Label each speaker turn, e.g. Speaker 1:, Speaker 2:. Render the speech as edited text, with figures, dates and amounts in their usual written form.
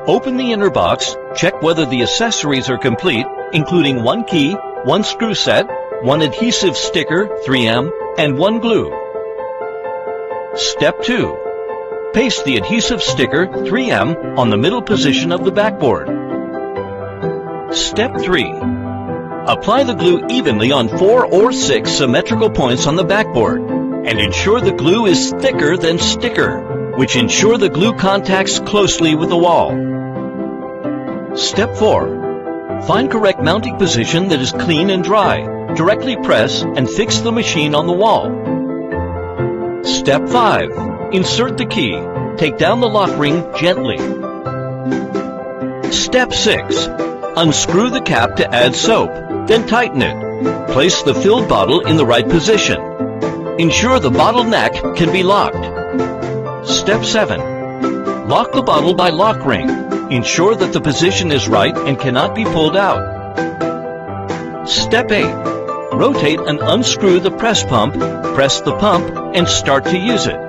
Speaker 1: Open the inner box, check whether the accessories are complete, including one key, one screw set, one adhesive sticker, 3M, and one glue. Step 2. Paste the adhesive sticker, 3M, on the middle position of the backboard. Step 3. Apply the glue evenly on 4 or 6 symmetrical points on the backboard, and ensure the glue is thicker than sticker, which ensure the glue contacts closely with the wall. Step 4. Find correct mounting position that is clean and dry. Directly press and fix the machine on the wall. Step 5. Insert the key. Take down the lock ring gently. Step 6. Unscrew the cap to add soap, then tighten it. Place the filled bottle in the right position. Ensure the bottle neck can be locked. Step 7. Lock the bottle by lock ring. Ensure that the position is right and cannot be pulled out. Step 8. Rotate and unscrew the press pump, press the pump, and start to use it.